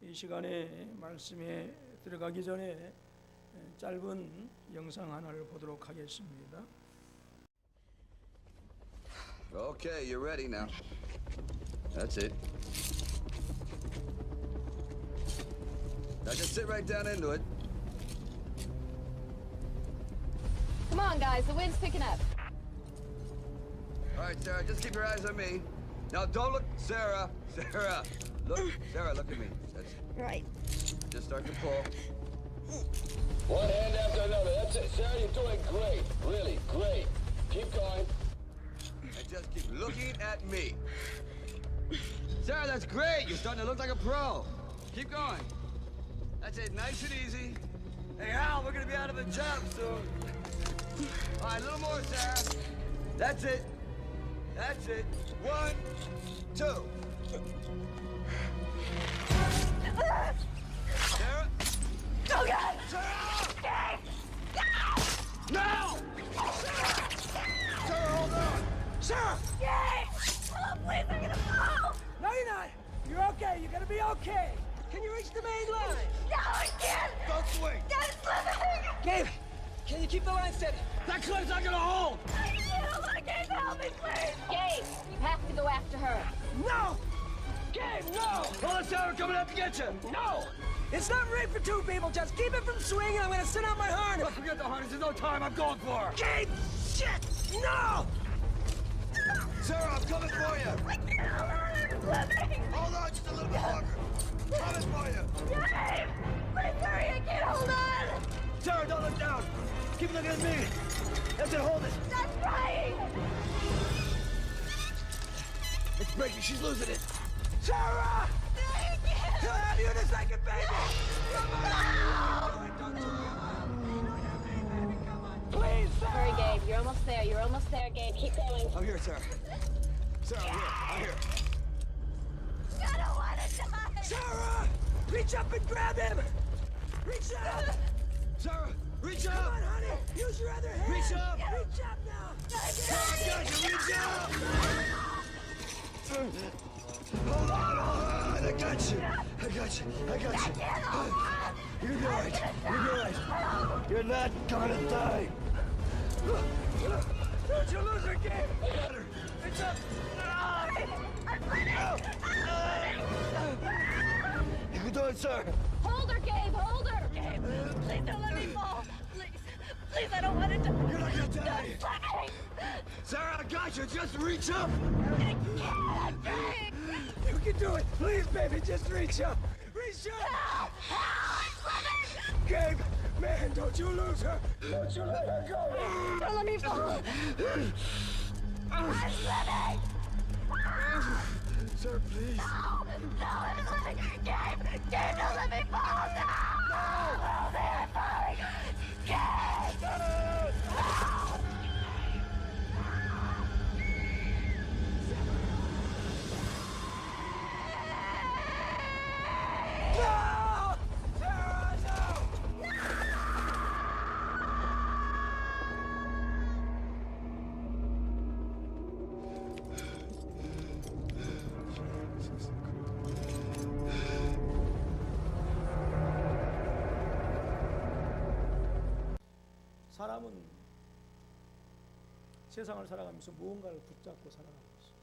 이 시간에 말씀에 들어가기 전에 짧은 영상 하나를 보도록 하겠습니다. Okay, you're ready now. That's it. Now just sit right down into it. Come on, guys, the wind's picking up. All right, Sarah, just keep your eyes on me. Now don't look, Sarah. Sarah, look, Sarah, look at me. That's it. Right. Just start to pull. One hand after another. That's it. Sarah, you're doing great. Really, great. Keep going. And just keep looking at me. Sarah, that's great. You're starting to look like a pro. Keep going. That's it, nice and easy. Hey, Hal, we're gonna be out of the jump soon. All right, a little more, Sarah. That's it. That's it. 1, 2. Sarah? Oh, God! Sarah! No! Sarah, hold on! Sarah! Yay! Oh, please, I'm gonna fall! No, you're not. You're okay. You're gonna be okay. Can you reach the main line? No, I can't! Don't swing! God, it's slipping! Gabe, can you keep the line steady? That clip's not gonna hold! I can't! Gabe, help me, please! Gabe, you have to go after her. No! Gabe, no! Hold on, Sarah, coming up to get you! No! It's not rigged for two people. Just keep it from swinging. I'm gonna sit on my harness. Look, forget the harness, there's no time, I'm going for her! Gabe! Shit! No! Sarah, I'm coming for you! I can't hold on, I'm slipping! Hold on just a little bit longer! Coming for you! Gabe! Please hurry, I can't hold on! Sarah, don't look down! Keep looking at me! That's it, hold it! Stop trying! It's breaking, she's losing it! Sarah! I can't! He'll have you in a second, baby! Please, Hurry, Sarah! Gabe, you're almost there, Gabe, keep going. I'm here, Sarah. Sarah, I'm here. I don't want to die! Sarah! Reach up and grab him! Reach up! Sarah, reach Come up! on, honey! Use your other hand! Reach up! Reach up now! Sarah, got you, reach up! Hold on! I got you! I got you! You're be alright! You're be alright! You're not gonna die! Don't you lose her, Gabe! I got her! Reach up! You can do it, sir! Hold her, Gabe, hold her! Gabe, please don't let me fall! Please, I don't want to die! You're not gonna die! Stop me! Sarah, I got you! Just reach up! I can't, I'm trying! You can do it! Please, baby, just reach up! Reach up! Help! Help! I'm slipping! Gabe! Man, don't you lose her! Don't you let her go! Don't let me fall! I'm slipping! Sir, please! No, I'm slipping! Gabe! Gabe, don't let me fall! No! Oh, there, I'm falling! Gabe! No! Sarah, no! 사람은 세상을 살아가면서 무언가를 붙잡고 살아가고 있어요.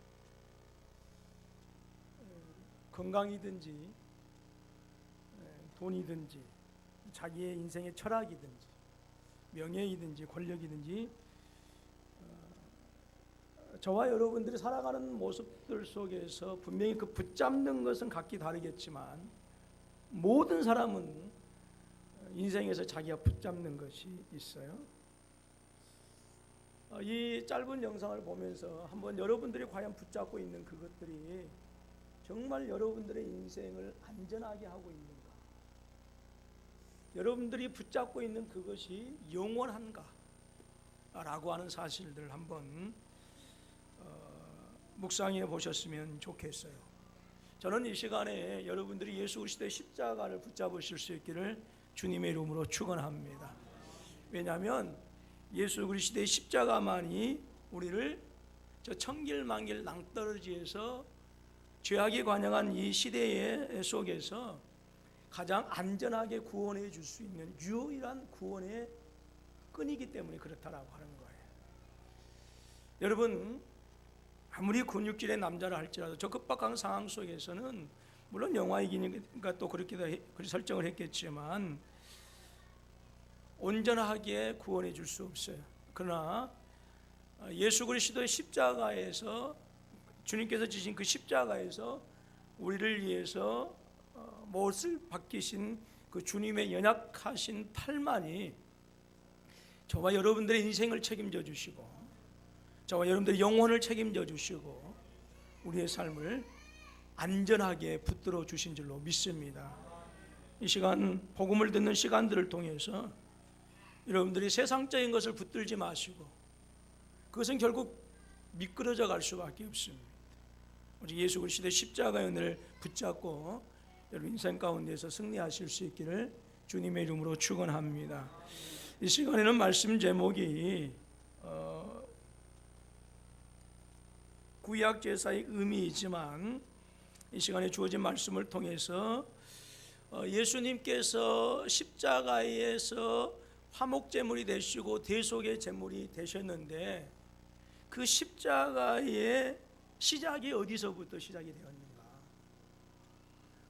건강이든지 돈이든지 자기의 인생의 철학이든지 명예이든지 권력이든지 저와 여러분들이 살아가는 모습들 속에서 분명히 그 붙잡는 것은 각기 다르겠지만 모든 사람은 인생에서 자기가 붙잡는 것이 있어요. 이 짧은 영상을 보면서 한번 여러분들이 과연 붙잡고 있는 그것들이 정말 여러분들의 인생을 안전하게 하고 있는가? 여러분들이 붙잡고 있는 그것이 영원한가? 라고 하는 사실들 한번 묵상해 보셨으면 좋겠어요. 저는 이 시간에 여러분들이 예수 그리스도의 십자가를 붙잡으실 수 있기를 주님의 이름으로 축원합니다. 왜냐하면 예수 그리스도의 십자가만이 우리를 저 천길만길 낭떠러지에서 죄악이 관영한 이 시대의 속에서 가장 안전하게 구원해 줄 수 있는 유일한 구원의 끈이기 때문에 그렇다라고 하는 거예요. 여러분, 아무리 근육질의 남자라 할지라도 저 급박한 상황 속에서는 물론 영화이기니까 또 그렇게 설정을 했겠지만 온전하게 구원해 줄 수 없어요. 그러나 예수 그리스도의 십자가에서, 주님께서 지신 그 십자가에서 우리를 위해서 못을 박히신 그 주님의 연약하신 팔만이 저와 여러분들의 인생을 책임져 주시고 저와 여러분들의 영혼을 책임져 주시고 우리의 삶을 안전하게 붙들어 주신 줄로 믿습니다. 이 시간 복음을 듣는 시간들을 통해서 여러분들이 세상적인 것을 붙들지 마시고 그것은 결국 미끄러져 갈 수밖에 없습니다. 오직 예수 그리스도의 십자가의 은혜를 붙잡고 여러분 인생 가운데서 승리하실 수 있기를 주님의 이름으로 축원합니다. 이 시간에는 말씀 제목이 구약 제사의 의미이지만 이 시간에 주어진 말씀을 통해서 예수님께서 십자가에서 화목제물이 되시고 대속의 제물이 되셨는데 그 십자가의 시작이 어디서부터 시작이 되었는가?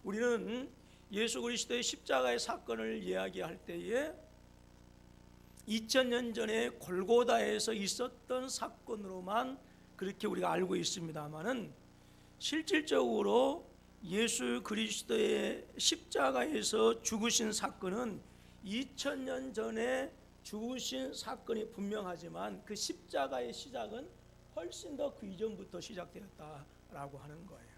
우리는 예수 그리스도의 십자가의 사건을 이야기할 때에 2000년 전에 골고다에서 있었던 사건으로만 그렇게 우리가 알고 있습니다만은 실질적으로 예수 그리스도의 십자가에서 죽으신 사건은 2000년 전에 죽으신 사건이 분명하지만 그 십자가의 시작은 훨씬 더 그 이전부터 시작되었다라고 하는 거예요.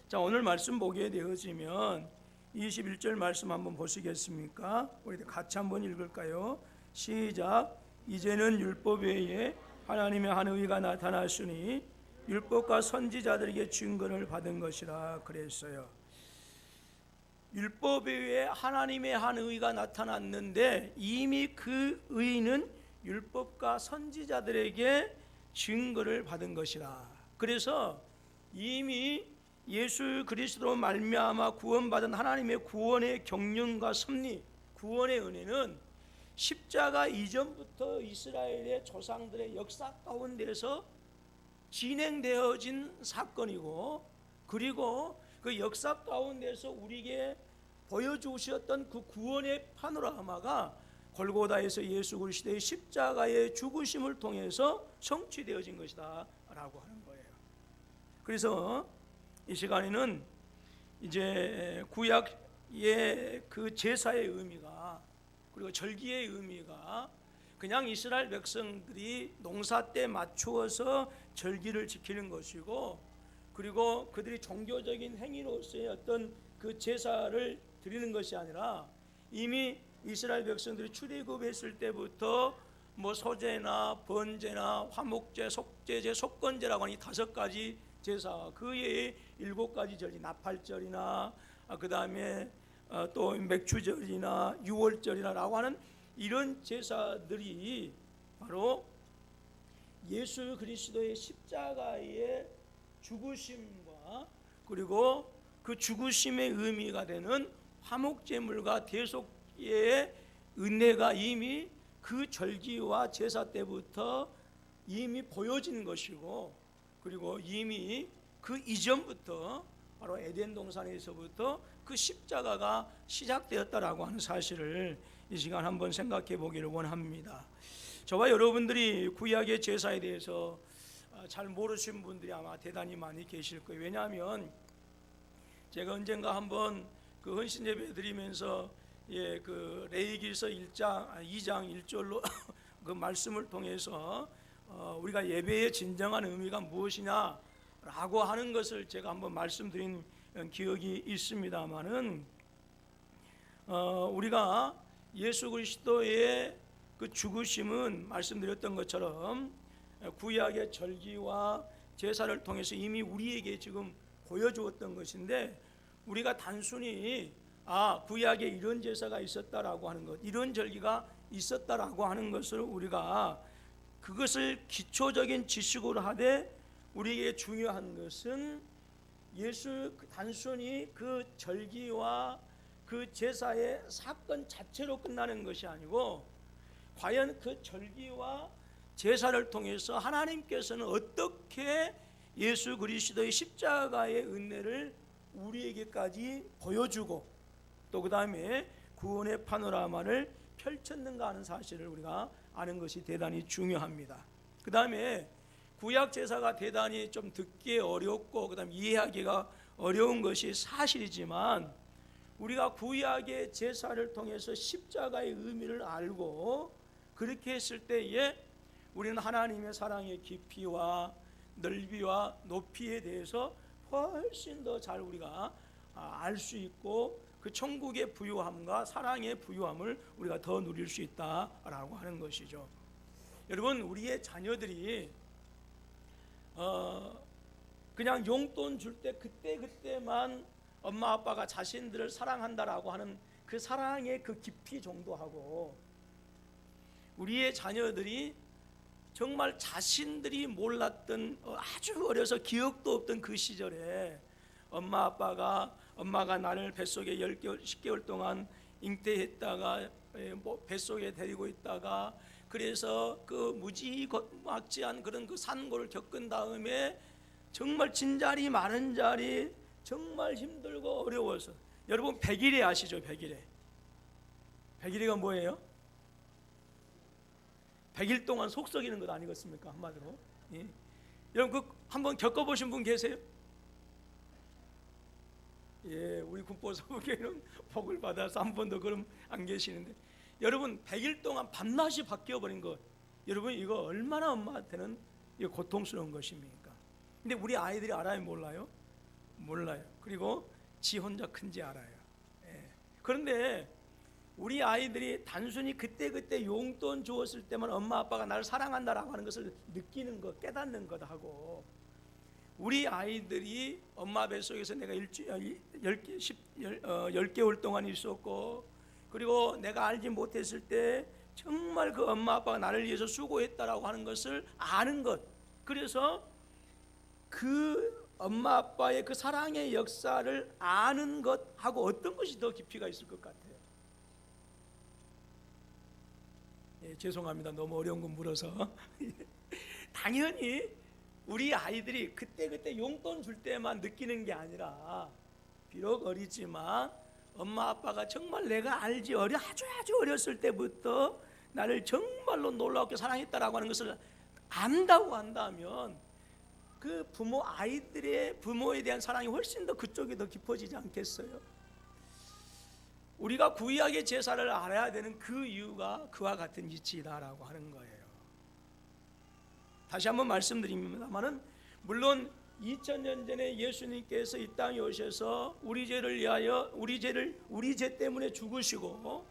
자, 오늘 말씀 보게 되어지면 21절 말씀 한번 보시겠습니까? 우리 같이 한번 읽을까요? 시작. 이제는 율법 외에 하나님의 한 의가 나타났으니 율법과 선지자들에게 증거를 받은 것이라 그랬어요. 율법 외에 하나님의 한 의가 나타났는데 이미 그 의는 율법과 선지자들에게 증거를 받은 것이라. 그래서 이미 예수 그리스도로 말미암아 구원받은 하나님의 구원의 경륜과 섭리, 구원의 은혜는 십자가 이전부터 이스라엘의 조상들의 역사 가운데서 진행되어진 사건이고, 그리고 그 역사 가운데서 우리에게 보여주셨던 그 구원의 파노라마가 골고다에서 예수 그리스도의 십자가의 죽으심을 통해서 성취되어진 것이다 라고 하는 거예요. 그래서 이 시간에는 이제 구약의 그 제사의 의미가, 그리고 절기의 의미가 그냥 이스라엘 백성들이 농사 때 맞추어서 절기를 지키는 것이고, 그리고 그들이 종교적인 행위로서의 어떤 그 제사를 드리는 것이 아니라 이미 이스라엘 백성들이 출애굽했을 때부터 뭐 소제나 번제나 화목제, 속죄제, 속건제라고 하는 이 5가지 제사, 그 외에 7가지 절기, 나팔절이나 그 다음에 또 맥주절이나 유월절이라고 하는 이런 제사들이 바로 예수 그리스도의 십자가의 죽으심과 그리고 그 죽으심의 의미가 되는 화목제물과 대속의 은혜가 이미 그 절기와 제사 때부터 이미 보여진 것이고, 그리고 이미 그 이전부터 바로 에덴 동산에서부터 그 십자가가 시작되었다라고 하는 사실을 이 시간 한번 생각해 보기를 원합니다. 저와 여러분들이 구약의 제사에 대해서 잘 모르시는 분들이 아마 대단히 많이 계실 거예요. 왜냐하면 제가 언젠가 한번 그 헌신 예배 드리면서 그 레위기서 2장 1절로 그 말씀을 통해서 우리가 예배의 진정한 의미가 무엇이냐라고 하는 것을 제가 한번 말씀드린 기억이 있습니다만은 우리가 예수 그리스도의 그 죽으심은 말씀드렸던 것처럼 구약의 절기와 제사를 통해서 이미 우리에게 지금 보여주었던 것인데, 우리가 단순히 구약에 이런 제사가 있었다라고 하는 것, 이런 절기가 있었다라고 하는 것을 우리가 그것을 기초적인 지식으로 하되, 우리에게 중요한 것은 단순히 그 절기와 그 그 제사의 사건 자체로 끝나는 것이 아니고 과연 그 절기와 제사를 통해서 하나님께서는 어떻게 예수 그리스도의 십자가의 은혜를 우리에게까지 보여주고 또 그 다음에 구원의 파노라마를 펼쳤는가 하는 사실을 우리가 아는 것이 대단히 중요합니다. 그 다음에 구약 제사가 대단히 좀 듣기 어렵고 그 다음에 이해하기가 어려운 것이 사실이지만 우리가 구약의 제사를 통해서 십자가의 의미를 알고 그렇게 했을 때에 우리는 하나님의 사랑의 깊이와 넓이와 높이에 대해서 훨씬 더 잘 우리가 알 수 있고 그 천국의 부유함과 사랑의 부유함을 우리가 더 누릴 수 있다라고 하는 것이죠. 여러분, 우리의 자녀들이 그냥 용돈 줄 때 그때만 엄마 아빠가 자신들을 사랑한다라고 하는 그 사랑의 그 깊이 정도하고 우리의 자녀들이 정말 자신들이 몰랐던 아주 어려서 기억도 없던 그 시절에 엄마가 나를 뱃속에 10개월, 10개월 동안 잉태했다가 뱃속에 데리고 있다가 그래서 그 무지막지한 그런 그 산고를 겪은 다음에 정말 진자리 마른 자리 정말 힘들고 어려워서 여러분 100일에 아시죠? 100일에가 뭐예요? 100일 동안 속 썩이는 것 아니겠습니까? 한마디로. 예. 여러분 그 한번 겪어보신 분 계세요? 예, 우리 군포사무교회는 복을 받아서 한 번도 그럼 안 계시는데 여러분 100일 동안 밤낮이 바뀌어버린 것 여러분 이거 얼마나 엄마한테는 고통스러운 것입니까? 근데 우리 아이들이 알아요? 몰라요? 몰라요. 그리고 지 혼자 큰지 알아요. 예. 그런데 우리 아이들이 단순히 그때 용돈 주었을 때만 엄마 아빠가 나를 사랑한다라고 하는 것을 느끼는 것, 깨닫는 것하고 우리 아이들이 엄마 뱃속에서 내가 10개월 동안 있었고 그리고 내가 알지 못했을 때 정말 그 엄마 아빠가 나를 위해서 수고했다라고 하는 것을 아는 것, 그래서 그 엄마 아빠의 그 사랑의 역사를 아는 것하고 어떤 것이 더 깊이가 있을 것 같아요? 예, 죄송합니다. 너무 어려운 거 물어서. 당연히 우리 아이들이 그때 용돈 줄 때만 느끼는 게 아니라 비록 어리지만 엄마 아빠가 정말 내가 알지 아주 어렸을 때부터 나를 정말로 놀랍게 사랑했다라고 하는 것을 안다고 한다면 그 아이들의 부모에 대한 사랑이 훨씬 더 그쪽이 더 깊어지지 않겠어요? 우리가 구약의 제사를 알아야 되는 그 이유가 그와 같은 이치다라고 하는 거예요. 다시 한번 말씀드립니다만은 물론 2000년 전에 예수님께서 이 땅에 오셔서 우리 죄를 위하여 우리 죄 때문에 죽으시고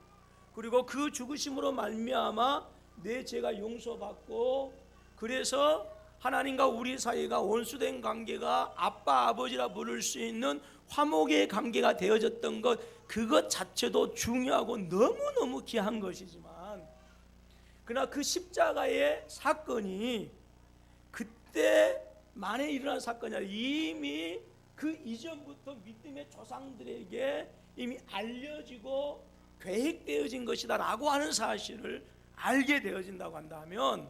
그리고 그 죽으심으로 말미암아 내 죄가 용서받고 그래서 하나님과 우리 사이가 원수된 관계가 아빠 아버지라 부를 수 있는 화목의 관계가 되어졌던 것, 그것 자체도 중요하고 너무너무 귀한 것이지만 그러나 그 십자가의 사건이 그때 만에 일어난 사건이 아니라 이미 그 이전부터 믿음의 조상들에게 이미 알려지고 계획되어진 것이다 라고 하는 사실을 알게 되어진다고 한다면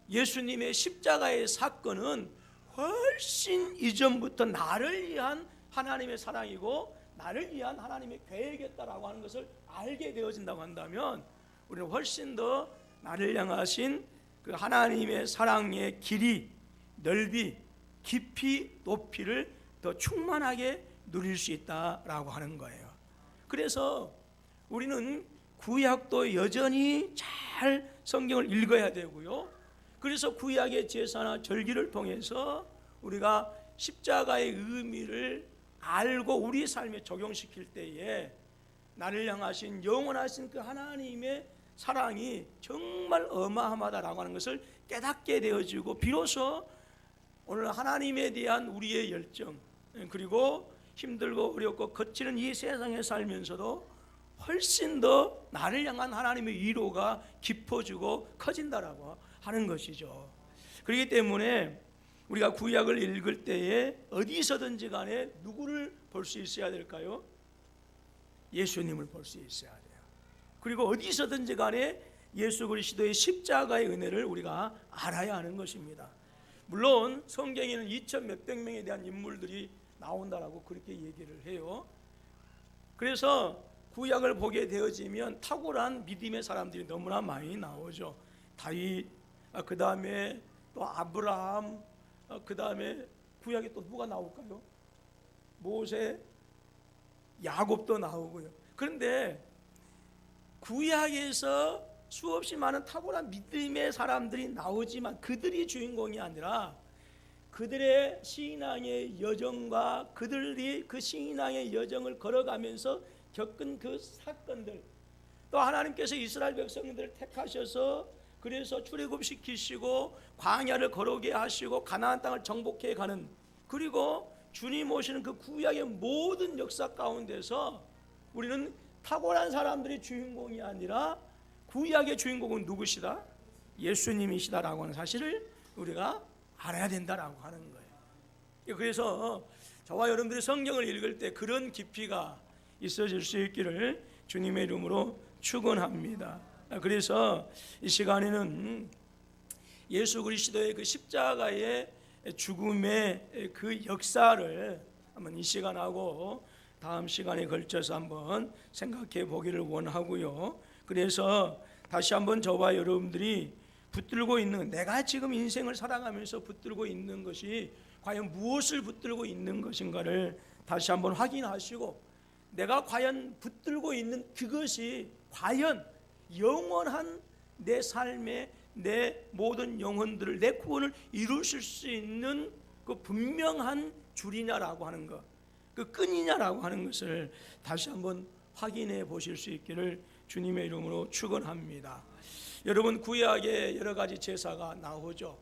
예수님의 십자가의 사건은 훨씬 이전부터 나를 위한 하나님의 사랑이고 나를 위한 하나님의 계획이었다라고 하는 것을 알게 되어진다고 한다면 우리는 훨씬 더 나를 향하신 그 하나님의 사랑의 길이, 넓이, 깊이, 높이를 더 충만하게 누릴 수 있다라고 하는 거예요. 그래서 우리는 구약도 여전히 잘 성경을 읽어야 되고요. 그래서 구약의 제사나 절기를 통해서 우리가 십자가의 의미를 알고 우리 삶에 적용시킬 때에 나를 향하신 영원하신 그 하나님의 사랑이 정말 어마어마하다라고 하는 것을 깨닫게 되어지고 비로소 오늘 하나님에 대한 우리의 열정 그리고 힘들고 어렵고 거치는 이 세상에 살면서도 훨씬 더 나를 향한 하나님의 위로가 깊어지고 커진다라고 하는 것이죠. 그렇기 때문에 우리가 구약을 읽을 때에 어디서든지 간에 누구를 볼 수 있어야 될까요? 예수님을 볼 수 있어야 돼요. 그리고 어디서든지 간에 예수 그리스도의 십자가의 은혜를 우리가 알아야 하는 것입니다. 물론 성경에는 2천 몇백 명에 대한 인물들이 나온다라고 그렇게 얘기를 해요. 그래서 구약을 보게 되어지면 탁월한 믿음의 사람들이 너무나 많이 나오죠. 다윗, 그 다음에 또 아브라함, 그 다음에 구약에 또 누가 나올까요? 모세, 야곱도 나오고요. 그런데 구약에서 수없이 많은 탁월한 믿음의 사람들이 나오지만 그들이 주인공이 아니라 그들의 신앙의 여정과 그들이 그 신앙의 여정을 걸어가면서 겪은 그 사건들, 또 하나님께서 이스라엘 백성들을 택하셔서 그래서 출애굽시키시고 광야를 걸어오게 하시고 가나안 땅을 정복해 가는, 그리고 주님 오시는 그 구약의 모든 역사 가운데서 우리는 탁월한 사람들이 주인공이 아니라 구약의 주인공은 누구시다? 예수님이시다라고 하는 사실을 우리가 알아야 된다라고 하는 거예요. 그래서 저와 여러분들이 성경을 읽을 때 그런 깊이가 있어질 수 있기를 주님의 이름으로 축원합니다. 그래서 이 시간에는 예수 그리스도의 그 십자가의 죽음의 그 역사를 한번 이 시간하고 다음 시간에 걸쳐서 한번 생각해 보기를 원하고요. 그래서 다시 한번 저와 여러분들이 붙들고 있는, 내가 지금 인생을 살아가면서 붙들고 있는 것이 과연 무엇을 붙들고 있는 것인가를 다시 한번 확인하시고, 내가 과연 붙들고 있는 그것이 과연 영원한 내 삶의 내 모든 영혼들을, 내 구원을 이루실 수 있는 그 분명한 줄이냐라고 하는 것, 그 끈이냐라고 하는 것을 다시 한번 확인해 보실 수 있기를 주님의 이름으로 축원합니다. 여러분, 구약에 여러 가지 제사가 나오죠.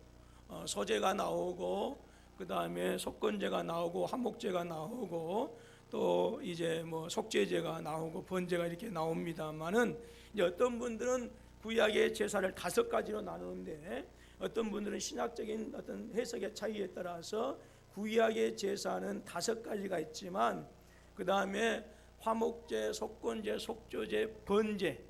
소제가 나오고, 그 다음에 속건제가 나오고, 화목제가 나오고, 또 이제 뭐 속죄제가 나오고 번제가 이렇게 나옵니다만은, 이제 어떤 분들은 구약의 제사를 5가지로 나누는데, 어떤 분들은 신학적인 어떤 해석의 차이에 따라서 구약의 제사는 5가지가 있지만, 그 다음에 화목제, 속건제, 속죄제, 번제,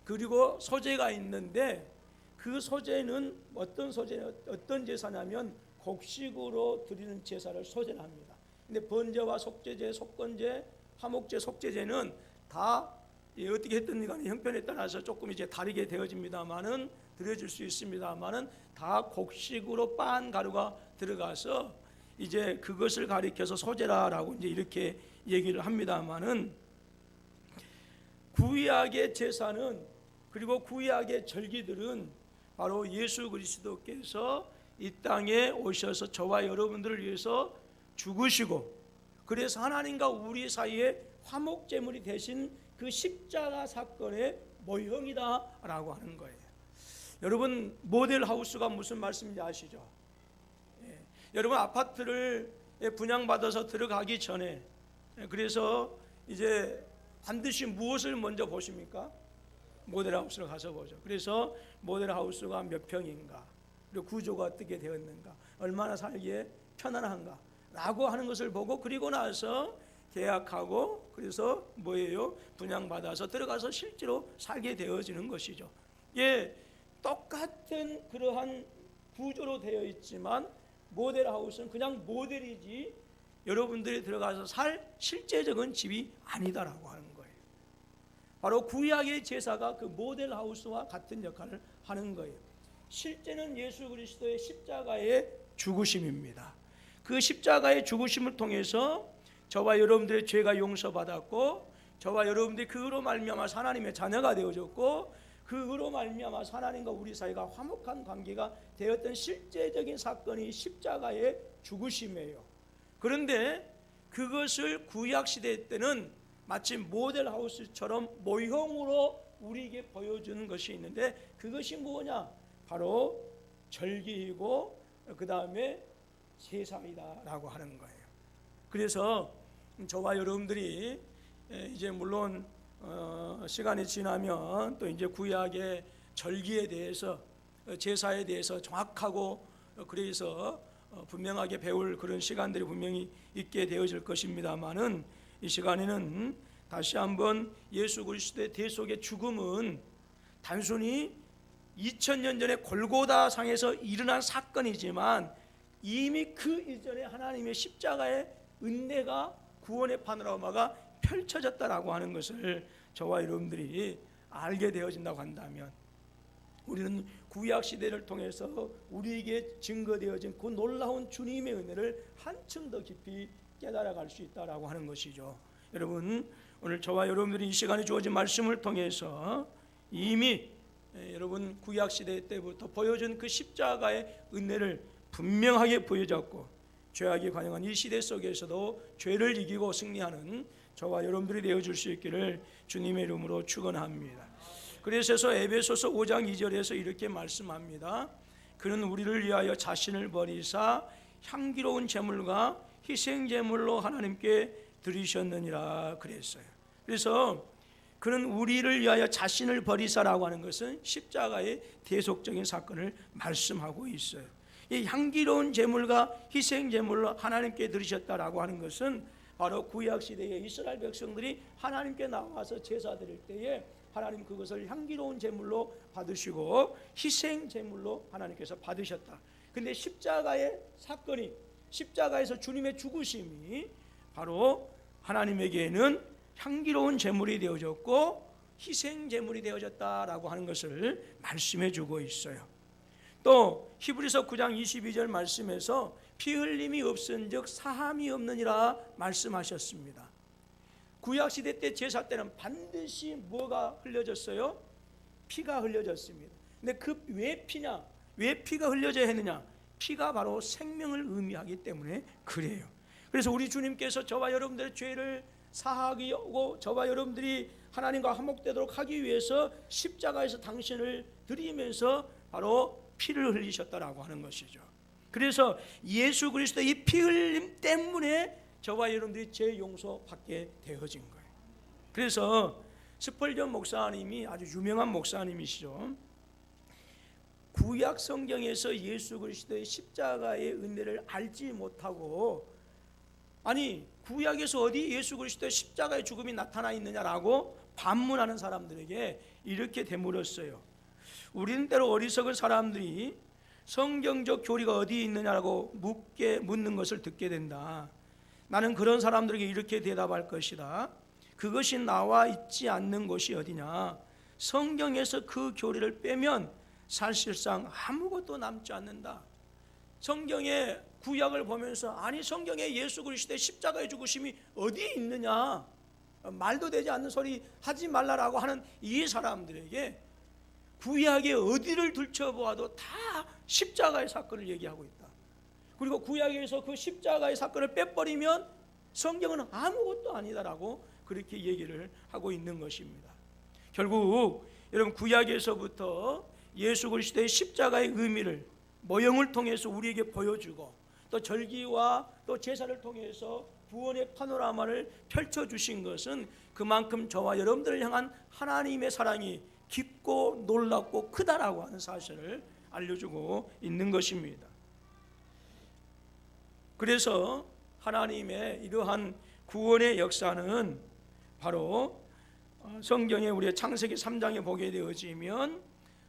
그리고 소제가 있는데, 그 소제는 어떤 제사냐면 곡식으로 드리는 제사를 소제를 합니다. 근데 번제와 속죄제, 속건제, 화목제, 속죄제는 다 어떻게 했든 간에 형편에 따라서 조금 이제 다르게 되어집니다만은, 드려질 수 있습니다만은 다 곡식으로 빻은 가루가 들어가서 이제 그것을 가리켜서 소제라라고 이제 이렇게 얘기를 합니다만은, 구약의 제사는, 그리고 구약의 절기들은 바로 예수 그리스도께서 이 땅에 오셔서 저와 여러분들을 위해서 죽으시고, 그래서 하나님과 우리 사이에 화목제물이 되신 그 십자가 사건의 모형이다라고 하는 거예요. 여러분, 모델하우스가 무슨 말씀인지 아시죠? 여러분, 아파트를 분양받아서 들어가기 전에, 그래서 이제 반드시 무엇을 먼저 보십니까? 모델하우스를 가서 보죠. 그래서 모델하우스가 몇 평인가, 그리고 구조가 어떻게 되었는가, 얼마나 살기에 편안한가 라고 하는 것을 보고, 그리고 나서 계약하고, 그래서 뭐예요? 분양받아서 들어가서 실제로 살게 되어지는 것이죠. 예, 똑같은 그러한 구조로 되어 있지만 모델하우스는 그냥 모델이지 여러분들이 들어가서 살 실제적인 집이 아니다라고 하는 거예요. 바로 구약의 제사가 그 모델하우스와 같은 역할을 하는 거예요. 실제는 예수 그리스도의 십자가의 죽으심입니다. 그 십자가의 죽으심을 통해서 저와 여러분들의 죄가 용서받았고, 저와 여러분들이 그로 말미암아 하나님의 자녀가 되어졌고, 그로 말미암아 하나님과 우리 사이가 화목한 관계가 되었던 실제적인 사건이 십자가의 죽으심이에요. 그런데 그것을 구약 시대 때는 마치 모델하우스처럼 모형으로 우리에게 보여주는 것이 있는데, 그것이 뭐냐? 바로 절기이고 그 다음에 제사이다라고 하는 거예요. 그래서 저와 여러분들이 이제 물론 시간이 지나면 또 이제 구약의 절기에 대해서, 제사에 대해서 정확하고 그래서 분명하게 배울 그런 시간들이 분명히 있게 되어질 것입니다만은, 이 시간에는 다시 한번 예수 그리스도의 대속의 죽음은 단순히 2000년 전에 골고다 상에서 일어난 사건이지만 이미 그 이전에 하나님의 십자가의 은혜가 구원의 파노라마가 펼쳐졌다라고 하는 것을 저와 여러분들이 알게 되어진다고 한다면, 우리는 구약 시대를 통해서 우리에게 증거되어진 그 놀라운 주님의 은혜를 한층 더 깊이 깨달아갈 수 있다라고 하는 것이죠. 여러분, 오늘 저와 여러분들이 이 시간에 주어진 말씀을 통해서 이미 여러분 구약 시대 때부터 보여준 그 십자가의 은혜를 분명하게 보여줬고, 죄악이 관영한 이 시대 속에서도 죄를 이기고 승리하는 저와 여러분들이 되어줄 수 있기를 주님의 이름으로 축원합니다. 그래서 에베소서 5장 2절에서 이렇게 말씀합니다. 그는 우리를 위하여 자신을 버리사 향기로운 제물과 희생 제물로 하나님께 드리셨느니라 그랬어요. 그래서 그는 우리를 위하여 자신을 버리사라고 하는 것은 십자가의 대속적인 사건을 말씀하고 있어요. 이 향기로운 제물과 희생 제물로 하나님께 드리셨다라고 하는 것은 바로 구약 시대의 이스라엘 백성들이 하나님께 나와서 제사 드릴 때에 하나님 그것을 향기로운 제물로 받으시고 희생 제물로 하나님께서 받으셨다. 근데 십자가의 사건이, 십자가에서 주님의 죽으심이 바로 하나님에게는 향기로운 제물이 되어졌고 희생 제물이 되어졌다라고 하는 것을 말씀해 주고 있어요. 또 히브리서 9장 22절 말씀에서 피 흘림이 없은즉 사함이 없느니라 말씀하셨습니다. 구약 시대 때 제사 때는 반드시 뭐가 흘려졌어요? 피가 흘려졌습니다. 근데 그 왜 피냐? 왜 피가 흘려져야 했느냐? 피가 바로 생명을 의미하기 때문에 그래요. 그래서 우리 주님께서 저와 여러분들의 죄를 사하기 하고 저와 여러분들이 하나님과 화목되도록 하기 위해서 십자가에서 당신을 드리면서 바로 피를 흘리셨다라고 하는 것이죠. 그래서 예수 그리스도의 이 피 흘림 때문에 저와 여러분들이 죄 용서받게 되어진 거예요. 그래서 스펄전 목사님이 아주 유명한 목사님이시죠. 구약 성경에서 예수 그리스도의 십자가의 은혜를 알지 못하고, 아니 구약에서 어디 예수 그리스도의 십자가의 죽음이 나타나 있느냐라고 반문하는 사람들에게 이렇게 되물었어요. 우리는 때로 어리석은 사람들이 성경적 교리가 어디 있느냐라고 묻는 것을 듣게 된다. 나는 그런 사람들에게 이렇게 대답할 것이다. 그것이 나와 있지 않는 곳이 어디냐? 성경에서 그 교리를 빼면 사실상 아무것도 남지 않는다. 성경의 구약을 보면서 아니 성경에 예수 그리스도의 십자가의 죽으심이 어디 있느냐, 말도 되지 않는 소리 하지 말라라고 하는 이 사람들에게 구약의 어디를 들춰보아도 다 십자가의 사건을 얘기하고 있다. 그리고 구약에서 그 십자가의 사건을 빼버리면 성경은 아무것도 아니다라고 그렇게 얘기를 하고 있는 것입니다. 결국 여러분 구약에서부터 예수 그리스도의 십자가의 의미를 모형을 통해서 우리에게 보여주고 또 절기와 또 제사를 통해서 구원의 파노라마를 펼쳐주신 것은 그만큼 저와 여러분들을 향한 하나님의 사랑이 깊고 놀랍고 크다라고 하는 사실을 알려주고 있는 것입니다. 그래서 하나님의 이러한 구원의 역사는 바로 성경에 우리의 창세기 3장에 보게 되어지면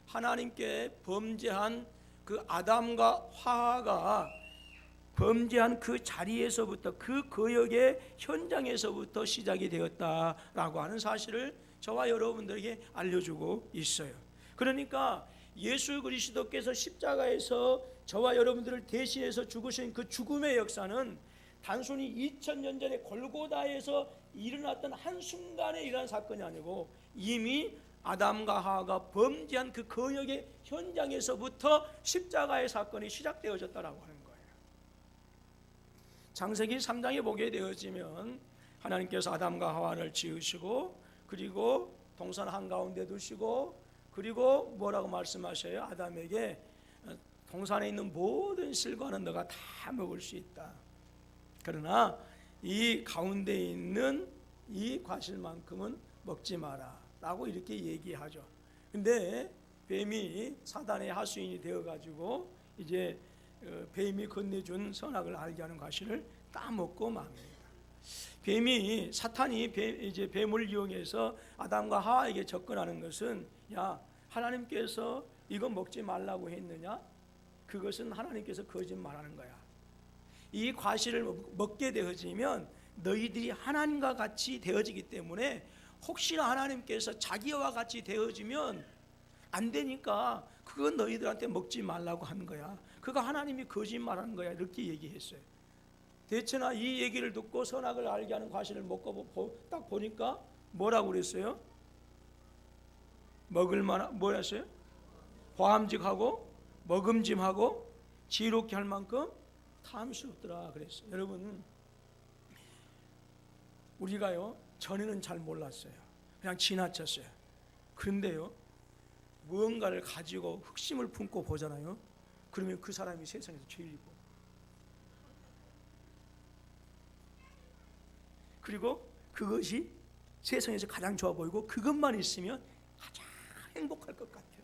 하나님께 범죄한 그 아담과 하와가 범죄한 그 자리에서부터 그 거역의 현장에서부터 시작이 되었다라고 하는 사실을 저와 여러분들에게 알려주고 있어요. 그러니까 예수 그리스도께서 십자가에서 저와 여러분들을 대신해서 죽으신 그 죽음의 역사는 단순히 2000년 전에 골고다에서 일어났던 한순간에 일어난 사건이 아니고 이미 아담과 하와가 범죄한 그 거역의 현장에서부터 십자가의 사건이 시작되어졌다라고 하는 거예요. 창세기 3장에 보게 되어지면 하나님께서 아담과 하와를 지으시고 그리고 동산 한가운데 두시고 그리고 뭐라고 말씀하셔요? 아담에게 동산에 있는 모든 실과는 너가 다 먹을 수 있다. 그러나 이 가운데 있는 이 과실만큼은 먹지 마라 라고 이렇게 얘기하죠. 근데 뱀이 사단의 하수인이 되어가지고 이제 뱀이 건네준 선악을 알게 하는 과실을 따먹고 맙니다. 사탄이 이제 뱀을 이용해서 아담과 하와에게 접근하는 것은, 야, 하나님께서 이거 먹지 말라고 했느냐? 그것은 하나님께서 거짓말하는 거야. 이 과실을 먹게 되어지면 너희들이 하나님과 같이 되어지기 때문에, 혹시나 하나님께서 자기와 같이 되어지면 안 되니까 그건 너희들한테 먹지 말라고 하는 거야. 그거 하나님이 거짓말하는 거야. 이렇게 얘기했어요. 대체나 이 얘기를 듣고 선악을 알게 하는 과실을 먹고 딱 보니까 뭐라고 그랬어요? 먹을 만한, 뭐였어요? 보암직하고 먹음직하고 지혜롭게 할 만큼 탐스럽더라 그랬어요. 여러분, 우리가요 전에는 잘 몰랐어요. 그냥 지나쳤어요. 그런데요, 무언가를 가지고 흑심을 품고 보잖아요. 그러면 그 사람이 세상에서 제일이고, 그리고 그것이 세상에서 가장 좋아 보이고 그것만 있으면 가장 행복할 것 같아요.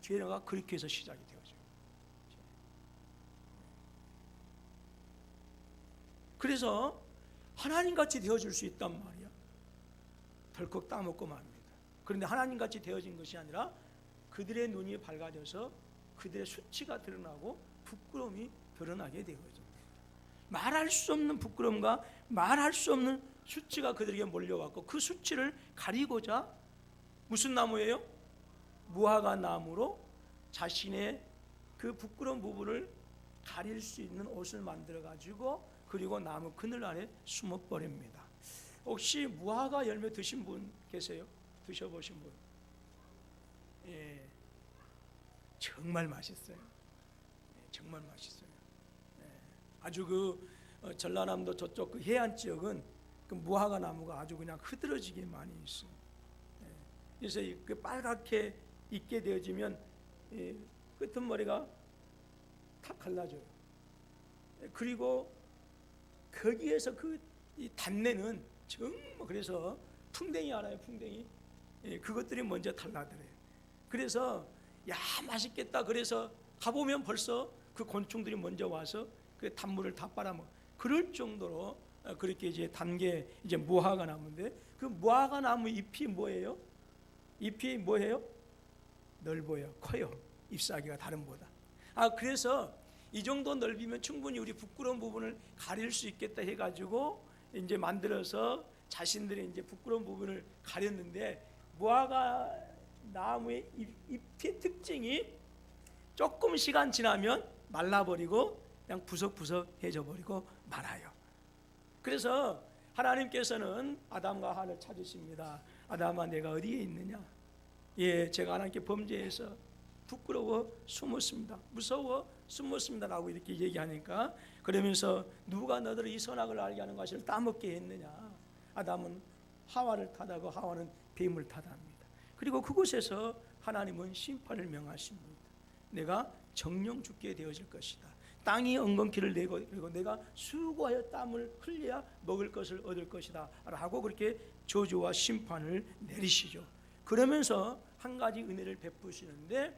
죄가 그렇게 해서 시작이 되어져요. 그래서 하나님같이 되어줄 수 있단 말이야. 덜컥 따먹고 맙니다. 그런데 하나님같이 되어진 것이 아니라 그들의 눈이 밝아져서 그들의 수치가 드러나고 부끄러움이 드러나게 되어집니다. 말할 수 없는 부끄러움과 말할 수 없는 수치가 그들에게 몰려왔고, 그 수치를 가리고자 무슨 나무예요? 무화과 나무로 자신의 그 부끄러운 부분을 가릴 수 있는 옷을 만들어 가지고, 그리고 나무 그늘 안에 숨어 버립니다. 혹시 무화과 열매 드신 분 계세요? 드셔보신 분? 예, 정말 맛있어요. 예, 정말 맛있어요. 예, 아주 그 전라남도 저쪽 그 해안 지역은 그 무화과 나무가 아주 그냥 흐드러지게 많이 있어요. 예, 그래서 그 빨갛게 익게 되어지면 끄트머리가 탁 갈라져요. 예, 그리고 거기에서 이 단내는 정말, 그래서 풍뎅이 알아요? 풍뎅이? 예, 그것들이 먼저 달라들어요. 그래서 야, 맛있겠다. 그래서 가보면 벌써 그 곤충들이 먼저 와서 그 단물을 다 빨아먹어. 그럴 정도로 그렇게 이제 단계 이제 무화과 나무인데, 그 무화과 나무 잎이 뭐예요? 잎이 뭐예요? 넓어요, 커요. 잎사귀가 다른보다. 그래서 이 정도 넓이면 충분히 우리 부끄러운 부분을 가릴 수 있겠다 해가지고 이제 만들어서 자신들의 이제 부끄러운 부분을 가렸는데, 무화과 나무의 잎의 특징이 조금 시간 지나면 말라버리고 그냥 부석부석해져 버리고 말아요. 그래서 하나님께서는 아담과 하와를 찾으십니다. 아담아, 내가 어디에 있느냐? 예, 제가 하나님께 범죄해서 부끄러워 숨었습니다. 무서워 숨었습니다 라고 이렇게 얘기하니까, 그러면서 누가 너들을 이 선악을 알게 하는 것을 따먹게 했느냐? 아담은 하와를 타다고 하와는 뱀을 타다합니다. 그리고 그곳에서 하나님은 심판을 명하십니다. 내가 정령 죽게 되어질 것이다. 땅이 엉겅퀴를 내고, 그리고 내가 수고하여 땀을 흘려야 먹을 것을 얻을 것이다 라고 그렇게 저주와 심판을 내리시죠. 그러면서 한 가지 은혜를 베푸시는데,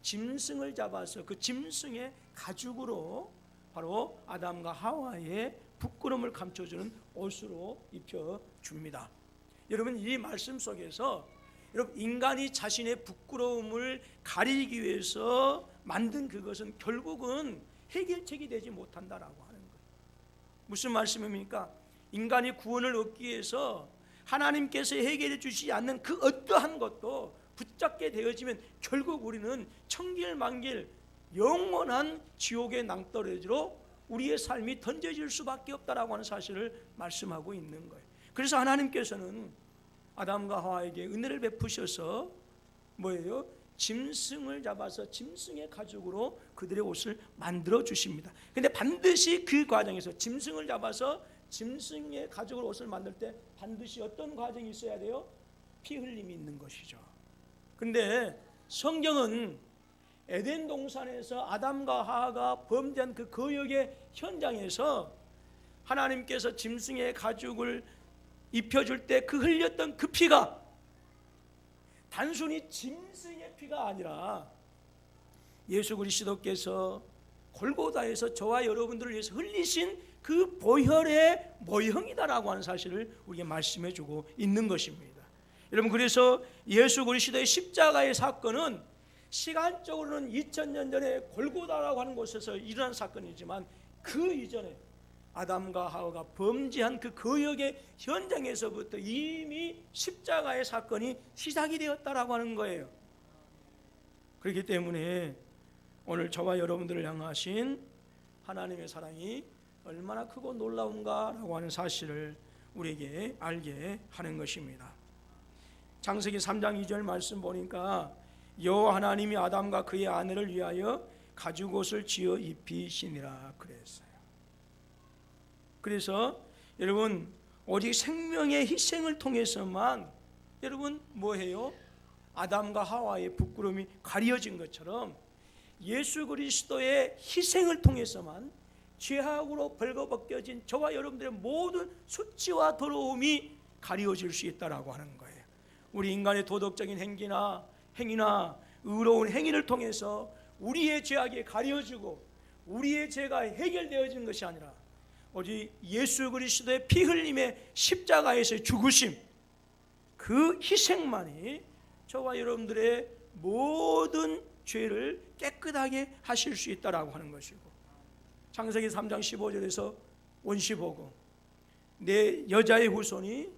짐승을 잡아서 그 짐승의 가죽으로 바로 아담과 하와의 부끄러움을 감춰주는 옷으로 입혀줍니다. 여러분, 이 말씀 속에서 여러분, 인간이 자신의 부끄러움을 가리기 위해서 만든 그것은 결국은 해결책이 되지 못한다라고 하는 거예요. 무슨 말씀입니까? 인간이 구원을 얻기 위해서 하나님께서 해결해 주시지 않는 그 어떠한 것도 붙잡게 되어지면 결국 우리는 천길만길 영원한 지옥의 낭떠러지로 우리의 삶이 던져질 수밖에 없다라고 하는 사실을 말씀하고 있는 거예요. 그래서 하나님께서는 아담과 하와에게 은혜를 베푸셔서 뭐예요? 짐승을 잡아서 짐승의 가죽으로 그들의 옷을 만들어 주십니다. 근데 반드시 그 과정에서 짐승을 잡아서 짐승의 가죽으로 옷을 만들 때 반드시 어떤 과정이 있어야 돼요? 피 흘림이 있는 것이죠. 근데 성경은 에덴 동산에서 아담과 하와가 범죄한 그 거역의 현장에서 하나님께서 짐승의 가죽을 입혀줄 때 그 흘렸던 그 피가 단순히 짐승의 피가 아니라 예수 그리스도께서 골고다에서 저와 여러분들을 위해서 흘리신 그 보혈의 모형이다라고 하는 사실을 우리에게 말씀해 주고 있는 것입니다. 여러분, 그래서 예수 그리스도의 십자가의 사건은 시간적으로는 2000년 전에 골고다라고 하는 곳에서 일어난 사건이지만 그 이전에 아담과 하와가 범죄한 그 거역의 현장에서부터 이미 십자가의 사건이 시작이 되었다라고 하는 거예요. 그렇기 때문에 오늘 저와 여러분들을 향하신 하나님의 사랑이 얼마나 크고 놀라운가라고 하는 사실을 우리에게 알게 하는 것입니다. 창세기 3장 2절 말씀 보니까 여호와 하나님이 아담과 그의 아내를 위하여 가죽옷을 지어 입히시니라 그랬어요. 그래서 여러분, 오직 생명의 희생을 통해서만 여러분 뭐해요? 아담과 하와의 부끄러움이 가려진 것처럼 예수 그리스도의 희생을 통해서만 죄악으로 벌거벗겨진 저와 여러분들의 모든 수치와 더러움이 가려질 수 있다라고 하는 거예요. 우리 인간의 도덕적인 행위나 의로운 행위를 통해서 우리의 죄악이 가려지고 우리의 죄가 해결되어지는 것이 아니라 오직 예수 그리스도의 피 흘림의 십자가에서의 죽으심, 그 희생만이 저와 여러분들의 모든 죄를 깨끗하게 하실 수 있다라고 하는 것이고, 창세기 3장 15절에서 원시복음, 내 여자의 후손이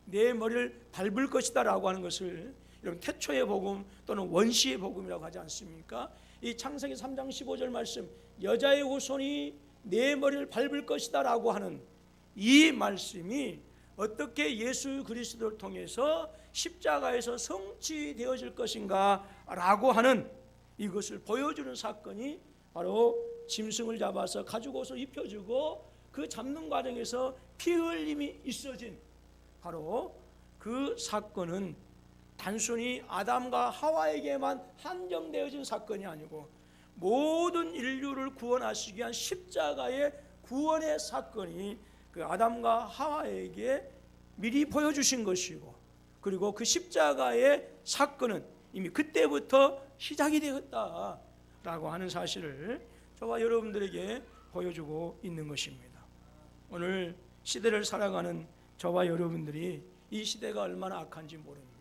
내 머리를 밟을 것이다 라고 하는 것을 여러분 태초의 복음 또는 원시의 복음이라고 하지 않습니까? 이 창세기 3장 15절 말씀, 여자의 후손이 내 머리를 밟을 것이다 라고 하는 이 말씀이 어떻게 예수 그리스도를 통해서 십자가에서 성취되어질 것인가 라고 하는 이것을 보여주는 사건이 바로 짐승을 잡아서 가죽옷을 입혀주고 그 잡는 과정에서 피 흘림이 있어진 바로 그 사건은 단순히 아담과 하와에게만 한정되어진 사건이 아니고 모든 인류를 구원하시기 위한 십자가의 구원의 사건이 그 아담과 하와에게 미리 보여주신 것이고, 그리고 그 십자가의 사건은 이미 그때부터 시작이 되었다라고 하는 사실을 저와 여러분들에게 보여주고 있는 것입니다. 오늘 시대를 살아가는 저와 여러분들이 이 시대가 얼마나 악한지 모릅니다.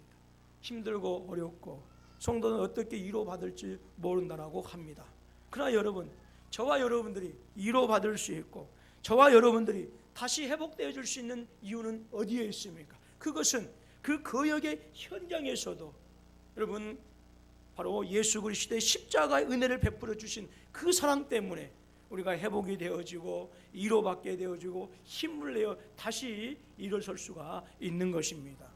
힘들고 어렵고 성도는 어떻게 위로받을지 모른다라고 합니다. 그러나 여러분, 저와 여러분들이 위로받을 수 있고 저와 여러분들이 다시 회복되어질 수 있는 이유는 어디에 있습니까? 그것은 그 거역의 현장에서도 여러분 바로 예수 그리스도의 십자가의 은혜를 베풀어 주신 그 사랑 때문에 우리가 회복이 되어지고 위로받게 되어지고 힘을 내어 다시 일어설 수가 있는 것입니다.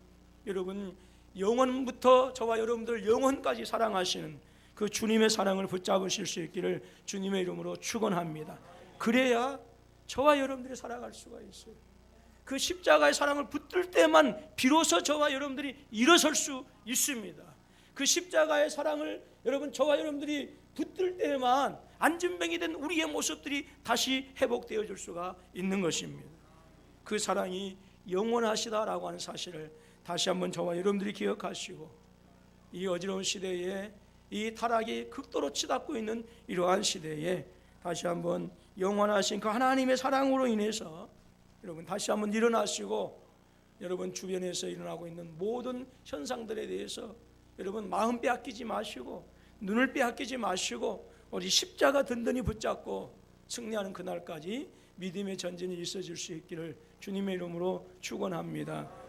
여러분, 영원부터 저와 여러분들 영원까지 사랑하시는 그 주님의 사랑을 붙잡으실 수 있기를 주님의 이름으로 축원합니다. 그래야 저와 여러분들이 살아갈 수가 있어요. 그 십자가의 사랑을 붙들 때만 비로소 저와 여러분들이 일어설 수 있습니다. 그 십자가의 사랑을 여러분 저와 여러분들이 붙들 때만 안진뱅이 된 우리의 모습들이 다시 회복되어질 수가 있는 것입니다. 그 사랑이 영원하시다라고 하는 사실을 다시 한번 저와 여러분들이 기억하시고, 이 어지러운 시대에 이 타락이 극도로 치닫고 있는 이러한 시대에 다시 한번 영원하신 그 하나님의 사랑으로 인해서 여러분 다시 한번 일어나시고, 여러분 주변에서 일어나고 있는 모든 현상들에 대해서 여러분 마음 빼앗기지 마시고 눈을 빼앗기지 마시고 우리 십자가 든든히 붙잡고 승리하는 그날까지 믿음의 전진이 있어질 수 있기를 주님의 이름으로 축원합니다.